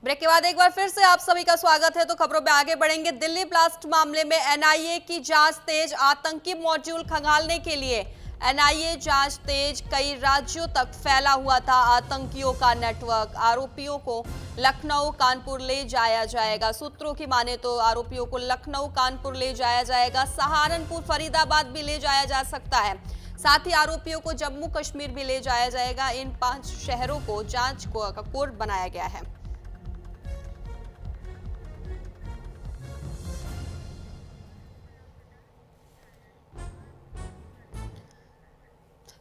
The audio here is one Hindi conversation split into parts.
ब्रेक के बाद एक बार फिर से आप सभी का स्वागत है। तो खबरों में आगे बढ़ेंगे। दिल्ली ब्लास्ट मामले में एनआईए की जांच तेज। आतंकी मॉड्यूल खंगालने के लिए एनआईए जांच तेज। कई राज्यों तक फैला हुआ था आतंकियों का नेटवर्क। आरोपियों को लखनऊ कानपुर ले जाया जाएगा। सूत्रों की माने तो आरोपियों को लखनऊ कानपुर ले जाया जाएगा। सहारनपुर फरीदाबाद भी ले जाया जा सकता है। साथ ही आरोपियों को जम्मू कश्मीर भी ले जाया जाएगा। इन 5 शहरों को जांच का कोर बनाया गया है।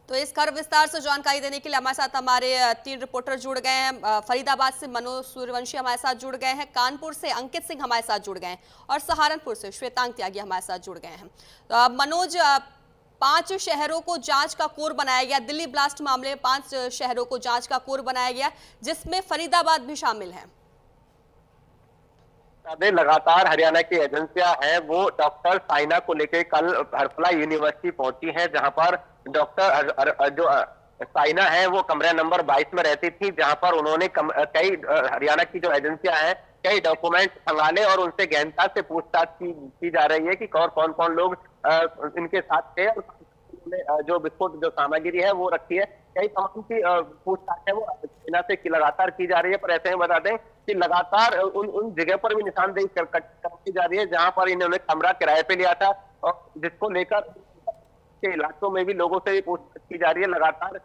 तो इस खबर विस्तार से जानकारी देने के लिए हमारे साथ हमारे 3 रिपोर्टर जुड़ गए हैं। फरीदाबाद से मनोज सूर्यवंशी हमारे साथ जुड़ गए हैं, कानपुर से अंकित सिंह हमारे साथ जुड़ गए हैं और सहारनपुर से श्वेतांग त्यागी हमारे साथ जुड़ गए हैं। तो मनोज, 5 शहरों को जांच का कोर बनाया गया। दिल्ली ब्लास्ट मामले में 5 शहरों को जांच का कोर बनाया गया, जिसमें फरीदाबाद भी शामिल है। लगातार हरियाणा की एजेंसियां हैं वो डॉक्टर साइना को लेकर कल हरफला यूनिवर्सिटी पहुंची है, जहां पर डॉक्टर जो साइना है वो कमरा नंबर 22 में रहती थी, जहां पर उन्होंने कई हरियाणा की जो एजेंसियां हैं कई डॉक्यूमेंट खंगाले और उनसे गहनता से पूछताछ की जा रही है कि कौन कौन लोग इनके साथ थे और जो विस्फोट जो सामग्री है वो रखी है। कई तमाम की पूछताछ है वो सेना से लगातार की जा रही है। पर ऐसे में बता दें कि लगातार उन जगह पर भी निशानदेही की जा रही है जहां पर इन्होंने कमरा किराए पे लिया था और जिसको लेकर के इलाकों में भी लोगों से पूछताछ की जा रही है। लगातार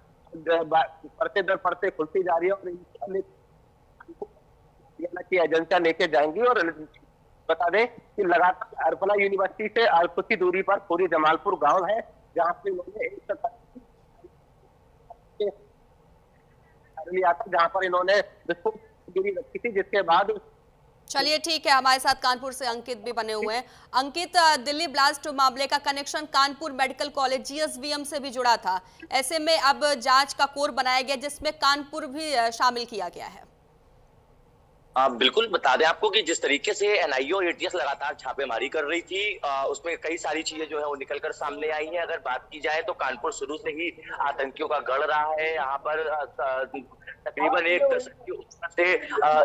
परते दर परते खुलती जा रही है और की एजेंसियां लेके जाएंगी। और बता दें कि लगातार हरफला यूनिवर्सिटी से कुछ ही दूरी पर पूरी जमालपुर गांव है, जहां पे इन्होंने लिया था, जहां पर इन्होंने रखी थी, जिसके बाद चलिए ठीक है, हमारे साथ कानपुर से अंकित भी बने हुए हैं। अंकित, दिल्ली ब्लास्ट मामले का connection Kanpur medical college GSVM से भी जुड़ा था। ऐसे में अब जांच का कोर बनाया गया जिसमें कानपुर भी शामिल किया गया है। बिल्कुल बता दें आपको कि जिस तरीके से एनआईए और एटीएस लगातार छापेमारी कर रही थी, उसमें कई सारी चीजें जो है वो निकलकर सामने आई हैं। अगर बात की जाए तो कानपुर शुरू से ही आतंकियों का गढ़ रहा है। यहाँ पर तकरीबन एक दशक से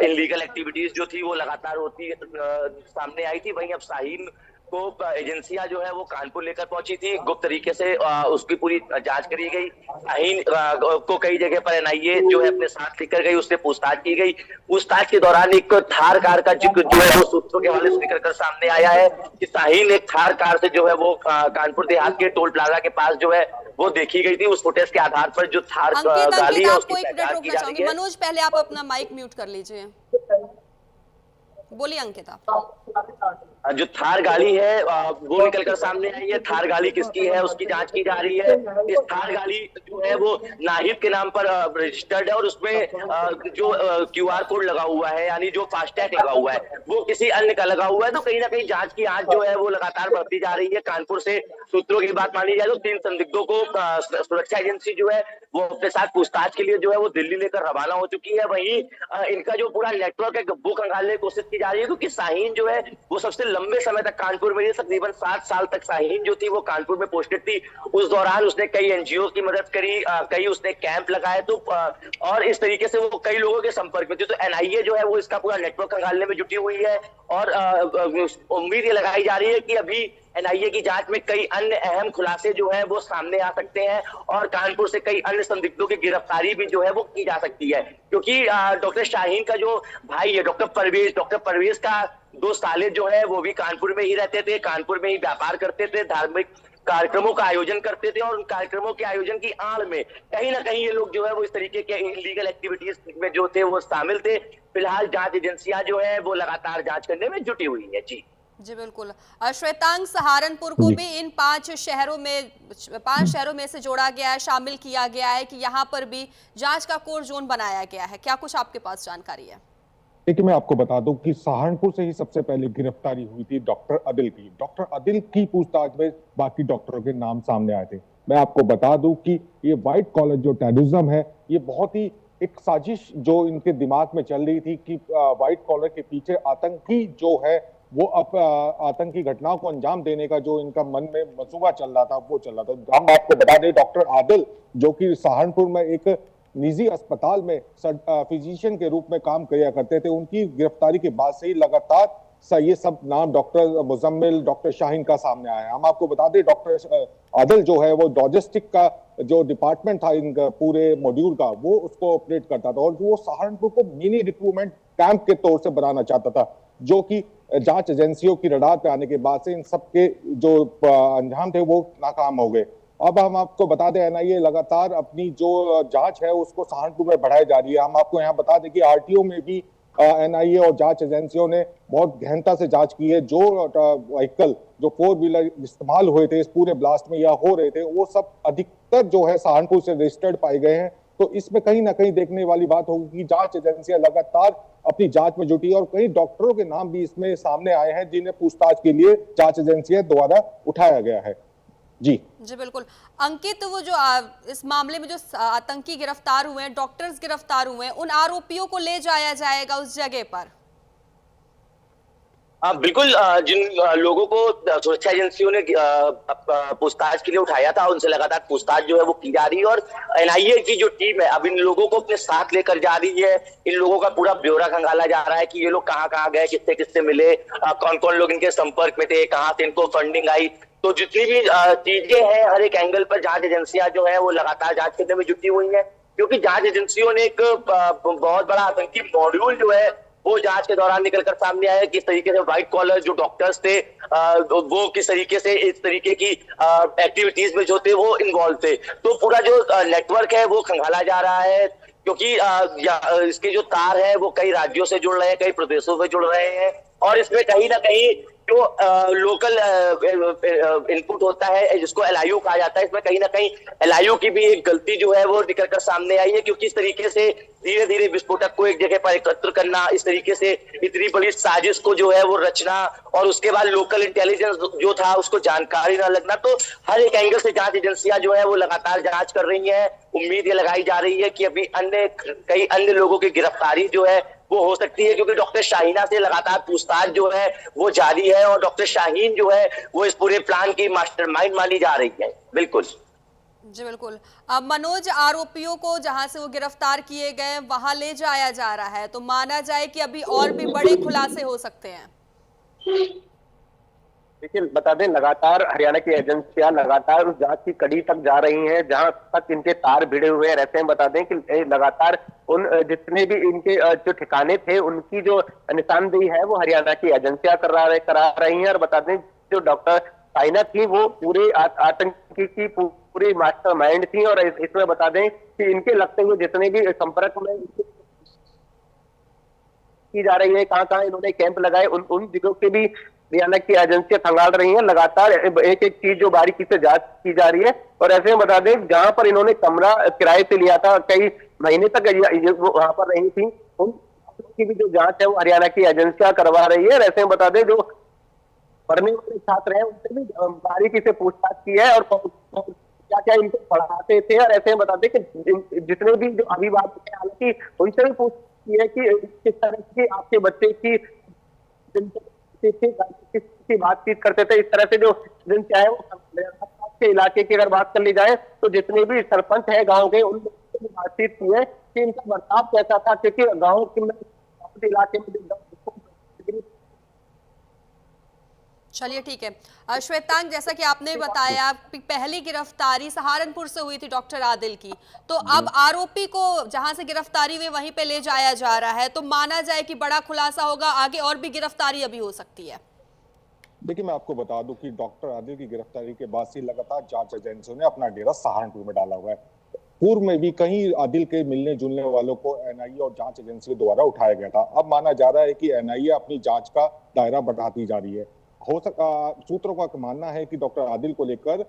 इलीगल एक्टिविटीज जो थी वो लगातार होती सामने आई थी। वहीं अब शाहीन को एजेंसियां जो है वो कानपुर लेकर पहुंची थी। गुप्त तरीके से उसकी पूरी जांच करी गई। शाहीन को कई जगह पर एनआईए जो है अपने साथ लेकर गई, उससे पूछताछ की गई। पूछताछ के दौरान एक थार कार का जिक्र जो है वो सूत्रों के हवाले से निकल कर सामने आया है कि शाहीन एक थार कार से जो है वो कानपुर देहात के टोल प्लाजा के पास जो है वो देखी गई थी। उस फुटेज के आधार पर जो थार गाड़ी है उसकी पहचान की जा रही है। मनोज, पहले आप अपना माइक म्यूट कर लीजिए। बोलिए अंकित। जो थार गाड़ी है वो निकलकर सामने आई है। थार गाड़ी किसकी है उसकी जांच की जा रही है। इस थार गाड़ी जो है वो नाहिद के नाम पर रजिस्टर्ड है और उसमें जो क्यूआर कोड लगा हुआ है, यानी जो फास्टैग लगा हुआ है, वो किसी अन्य का लगा हुआ है। तो कहीं ना कहीं जांच की आंच जो है वो लगातार बढ़ती जा रही है। कानपुर से सूत्रों की बात मानी जाए तो 3 संदिग्धों को सुरक्षा एजेंसी जो है वो अपने साथ पूछताछ के लिए जो है वो दिल्ली लेकर रवाना हो चुकी है। वहीं इनका जो पूरा नेटवर्क है वो खंगालने की कोशिश की जा रही है, क्योंकि शाहीन जो है वो सबसे लंबे समय तक कानपुर में रही। तकरीबन 7 साल तक शाहीन जो थी वो कानपुर में पोस्टेड थी। उस दौरान उसने कई एनजीओ की मदद करी, कई उसने कैंप लगाए, तो और इस तरीके से वो कई लोगों के संपर्क में थी। तो एनआईए जो है वो इसका पूरा नेटवर्क खंगालने में जुटी हुई है और उम्मीद ये लगाई जा रही है कि अभी एनआईए की जांच में कई अन्य अहम खुलासे जो है वो सामने आ सकते हैं और कानपुर से कई अन्य संदिग्धों की गिरफ्तारी भी जो है वो की जा सकती है। क्योंकि डॉक्टर शाहीन का जो भाई है डॉक्टर परवेज का 2 साले जो है वो भी कानपुर में ही रहते थे, कानपुर में ही व्यापार करते थे, धार्मिक कार्यक्रमों का आयोजन करते थे और उन कार्यक्रमों के आयोजन की आड़ में कहीं ना कहीं ये लोग जो है वो इस तरीके के इलीगल एक्टिविटीज में जो थे वो शामिल थे। फिलहाल जांच एजेंसियां जो है वो लगातार जांच करने में जुटी हुई है। जी बिल्कुल। श्वेतांग, सहारनपुर को भी इन 5 शहरों में से जोड़ा गया है, शामिल किया गया है कि यहाँ पर भी जांच का कोर जोन बनाया गया है। क्या कुछ आपके पास जानकारी है? देखिए, मैं आपको बता दूं कि सहारनपुर से ही सबसे पहले गिरफ्तारी हुई थी डॉक्टर अदिल की। डॉक्टर अदिल की पूछताछ में बाकी डॉक्टरों के नाम सामने आए थे। मैं आपको बता दूं कि ये व्हाइट कॉलर जो टेररिज्म है, ये बहुत ही एक साजिश जो इनके दिमाग में चल रही थी कि व्हाइट कॉलर के पीछे आतंकी जो है वो अब आतंकी घटनाओं को अंजाम देने का जो इनका मन में मंसूबा चल रहा था वो चल रहा था। हम आपको बता दें, डॉक्टर आदिल जो कि सहारनपुर में एक निजी अस्पताल में फिजिशियन के रूप में काम किया करते थे, उनकी गिरफ्तारी के बाद से ही लगातार ये सब नाम डॉक्टर मुजम्मिल, डॉक्टर शाहीन का सामने आया है। हम आपको बता दें डॉक्टर आदिल जो है वो लॉजिस्टिक का जो डिपार्टमेंट था इनका पूरे मॉड्यूल का, वो उसको ऑपरेट करता था और वो सहारनपुर को मिनी रिक्रूटमेंट कैंप के तौर से बनाना चाहता था, जो कि जांच एजेंसियों की रडार पे आने के बाद से इन सबके जो अंजाम थे वो नाकाम हो गए। अब हम आपको बता दें एनआईए लगातार अपनी जो जांच है उसको सहारनपुर में बढ़ाई जा रही है। हम आपको यहाँ बता दें कि आरटीओ में भी एनआईए और जांच एजेंसियों ने बहुत गहनता से जांच की है। जो व्हीकल जो 4 व्हीलर इस्तेमाल हुए थे इस पूरे ब्लास्ट में या हो रहे थे, वो सब अधिकतर जो है सहारनपुर से रजिस्टर्ड पाए गए हैं। तो इसमें कहीं ना कहीं देखने वाली बात होगी कि जांच एजेंसियां लगातार अपनी जांच में जुटी है और कई डॉक्टरों के नाम भी इसमें सामने आए हैं जिन्हें पूछताछ के लिए जांच एजेंसियां द्वारा उठाया गया है। जी बिल्कुल। अंकित, वो जो इस मामले में जो आतंकी गिरफ्तार हुए हैं, डॉक्टर्स गिरफ्तार हुए हैं, उन आरोपियों को ले जाया जाएगा उस जगह पर? बिल्कुल। जिन लोगों को सुरक्षा एजेंसियों ने पूछताछ के लिए उठाया था उनसे लगातार पूछताछ जो है वो की जा रही है और एनआईए की जो टीम है अब इन लोगों को अपने साथ लेकर जा रही है। इन लोगों का पूरा ब्यौरा खंगाला जा रहा है कि ये लोग कहाँ कहाँ गए, किससे किससे मिले, कौन कौन लोग इनके संपर्क में थे, कहाँ से इनको फंडिंग आई। तो जितनी भी चीजें हैं हर एक एंगल पर जांच एजेंसियां जो है वो लगातार जांच करने में जुटी हुई है, क्योंकि जांच एजेंसियों ने एक बहुत बड़ा आतंकी मॉड्यूल जो है वो जांच के दौरान निकलकर सामने आया। किस तरीके से व्हाइट कॉलर जो डॉक्टर्स थे वो किस तरीके से इस तरीके की एक्टिविटीज में जो थे वो इन्वॉल्व थे। तो पूरा जो नेटवर्क है वो खंगाला जा रहा है, क्योंकि इसके जो तार है वो कई राज्यों से जुड़ रहे हैं, कई प्रदेशों से जुड़ रहे हैं और इसमें कहीं ना कहीं जो लोकल इनपुट होता है जिसको एलआईयू कहा जाता है, इसमें कहीं ना कहीं एलआईयू की भी एक गलती जो है वो निकलकर सामने आई है, क्योंकि इस तरीके से धीरे धीरे विस्फोटक को एक जगह पर एकत्र करना, इस तरीके से इतनी बड़ी साजिश को जो है वो रचना और उसके बाद लोकल इंटेलिजेंस जो था उसको जानकारी न लगना, तो हर एक एंगल से जांच एजेंसियां जो है वो लगातार जांच कर रही हैं। उम्मीद ये लगाई जा रही है कि अभी कई अन्य लोगों की गिरफ्तारी जो है वो हो सकती है, क्योंकि डॉक्टर शाहीना से लगातार पूछताछ जो है वो जारी है और डॉक्टर शाहीन जो है वो इस पूरे प्लान की मास्टरमाइंड मानी जा रही है। बिल्कुल जी बिल्कुल। अब मनोज, आरोपियों को जहां से वो गिरफ्तार किए गए वहां ले जाया जा रहा है, तो माना जाए कि अभी और भी बड़े खुलासे हो सकते हैं। देखिए बता दें लगातार हरियाणा की एजेंसियां लगातार उस जांच की कड़ी तक जा रही हैं जहां तक इनके तार भिड़े हुए रहते हैं। बता दें कि लगातार उन जितने भी इनके जो ठिकाने थे उनकी जो निशानदेही है वो हरियाणा की एजेंसियां करा रही हैं। और बता दें जो डॉक्टर साइना थी वो पूरे आतंकी की पूरी मास्टरमाइंड थी और इसमें बता दें कि इनके लगते हुए जितने भी संपर्क में की जा रही है, कहाँ कहाँ इन्होंने कैंप लगाए, उन जगहों के भी हरियाणा की एजेंसियां खंगाल रही हैं। लगातार एक एक चीज जो बारीकी से जांच की जा रही है और ऐसे में बता दें जहां पर इन्होंने कमरा किराए पे लिया था कई महीने तक वहां पर रही थी, उनकी भी जो जांच है वो हरियाणा की एजेंसियां करवा रही है। और ऐसे में बता दें जो पढ़ने वाले छात्र हैं उनसे भी बारीकी से पूछताछ की है और क्या क्या इनको पढ़ाते थे। और ऐसे में बता दें कि जितने भी जो अभिभावक हैं हालांकि उनसे भी पूछ की है कि किस तरह की आपके बच्चे की बातचीत करते थे, इस तरह से जो दिन चाहे वो के इलाके की अगर बात कर ली जाए तो जितने भी सरपंच है गांव के उन लोगों से बातचीत की है कि इनका बर्ताव कैसा था, क्योंकि गांव के इलाके में चलिए ठीक है। श्वेतांग, जैसा कि आपने बताया पहली गिरफ्तारी सहारनपुर से हुई थी डॉक्टर आदिल की, तो अब आरोपी को जहां से गिरफ्तारी हुई वहीं पे ले जाया जा रहा है, तो माना जाए कि बड़ा खुलासा होगा, आगे और भी गिरफ्तारी अभी हो सकती है। देखिए मैं आपको बता दूं कि डॉक्टर आदिल की गिरफ्तारी के बाद से लगातार जांच एजेंसियों ने अपना डेरा सहारनपुर में डाला हुआ है। पूर्व में भी कहीं आदिल के मिलने जुलने वालों को एनआईए और जांच एजेंसी द्वारा उठाया गया था। अब माना जा रहा है कि एनआईए अपनी जांच का दायरा बढ़ाती जा रही है। सूत्रों का मानना है कि डॉक्टर आदिल को लेकर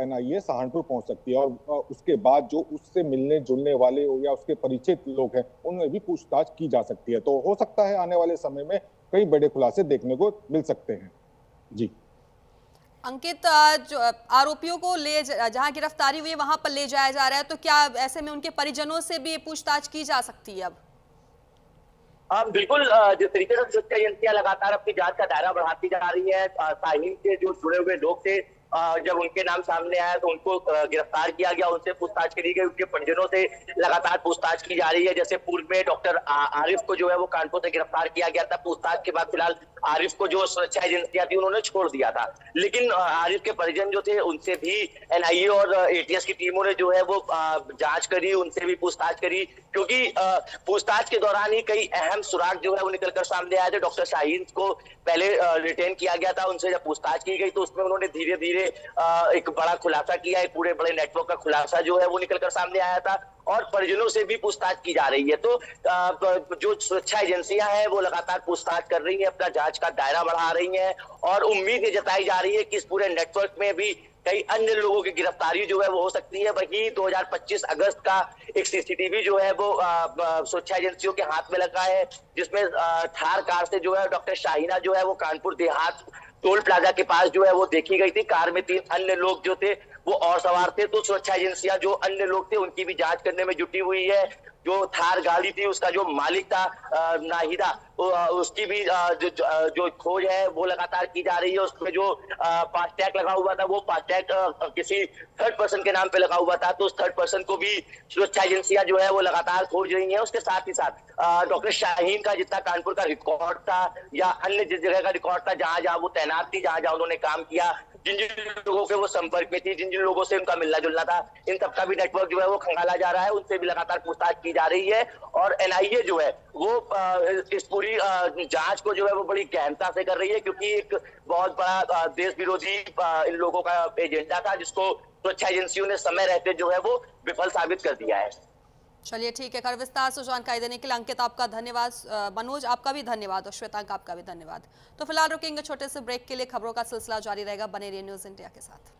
एनआईए सहारनपुर पहुंच सकती है और उसके बाद जो उससे मिलने जुलने वाले या उसके परिचित लोग हैं उनमें भी पूछताछ की जा सकती है। तो हो सकता है आने वाले समय में कई बड़े खुलासे देखने को मिल सकते हैं। जी अंकित, जो आरोपियों को जहां गिरफ्तारी हुई वहां पर ले जाया जा रहा है, तो क्या ऐसे में उनके परिजनों से भी पूछताछ की जा सकती है? अब बिल्कुल। जिस तरीके से सुरक्षा एजेंसियां लगातार अपनी जांच का दायरा बढ़ाती जा रही है, साहिल के जो जुड़े हुए लोग थे जब उनके नाम सामने आया तो उनको गिरफ्तार किया गया, उनसे पूछताछ करी गई, उनके परिजनों से लगातार पूछताछ की जा रही है। जैसे पूर्व में डॉक्टर आरिफ को जो है वो कानपुर से गिरफ्तार किया गया था, पूछताछ के बाद फिलहाल आरिफ को जो सुरक्षा एजेंसियां थी उन्होंने छोड़ दिया था, लेकिन आरिफ के परिजन जो थे उनसे भी एनआईए और एटीएस की टीमों ने जो है वो जांच करी, उनसे भी पूछताछ करी, क्योंकि पूछताछ के दौरान ही कई अहम सुराग जो है वो निकलकर सामने आए थे। डॉक्टर शाहीन को पहले रिटेन किया गया था, उनसे जब पूछताछ की गई तो उसमें उन्होंने धीरे धीरे एक बड़ा खुलासा किया, एक पूरे बड़े नेटवर्क का खुलासा जो है वो निकलकर सामने आया था, और परिजनों से भी पूछताछ की जा रही है। तो जो सुरक्षा एजेंसियां हैं वो लगातार पूछताछ कर रही हैं, अपना जांच का दायरा बढ़ा रही हैं, और उम्मीद ये जताई जा रही है कि इस पूरे नेटवर्क में भी कई अन्य लोगों की गिरफ्तारी जो है वो हो सकती है। वहीं 2025 अगस्त का एक सीसीटीवी जो है वो सुरक्षा एजेंसियों के हाथ में लगा है, जिसमें थार कार से जो है डॉक्टर शाहीना जो है वो कानपुर देहात टोल प्लाजा के पास जो है वो देखी गई थी। कार में 3 अन्य लोग जो थे वो और सवार थे। तो सुरक्षा एजेंसियां जो अन्य लोग थे उनकी भी जांच करने में जुटी हुई है। जो थार गाड़ी थी उसका जो मालिक था नाहिदा, उसकी भी जो खोज है वो लगातार की जा रही है। उसमें जो फास्टैग लगा हुआ था वो फास्टैग किसी थर्ड पर्सन के नाम पे लगा हुआ था, तो उस थर्ड पर्सन को भी सुरक्षा एजेंसियां जो है वो लगातार खोज रही हैं। उसके साथ ही साथ डॉक्टर शाहीन का जितना कानपुर का रिकॉर्ड था या अन्य जिस जगह का रिकॉर्ड था जहां जहां वो तैनात थी, जहां जहां उन्होंने काम किया, जिन जिन लोगों के वो संपर्क में थी, जिन जिन लोगों से उनका मिलना जुलना था, इन सबका भी नेटवर्क जो है वो खंगाला जा रहा है, उनसे भी लगातार पूछताछ की जा रही है। और एनआईए जो है वो इस पूरी जांच को जो है वो बड़ी गहनता से कर रही है, क्योंकि एक बहुत बड़ा देश विरोधी इन लोगों का एजेंडा था, जिसको सुरक्षा एजेंसियों ने समय रहते जो है वो विफल साबित कर दिया है। चलिए ठीक है, खैर विस्तार से जानकारी देने के लिए अंकित आपका धन्यवाद, मनोज आपका भी धन्यवाद और श्वेतांक आपका भी धन्यवाद। तो फिलहाल रुकेंगे छोटे से ब्रेक के लिए, खबरों का सिलसिला जारी रहेगा, बने रहिए न्यूज़ इंडिया के साथ।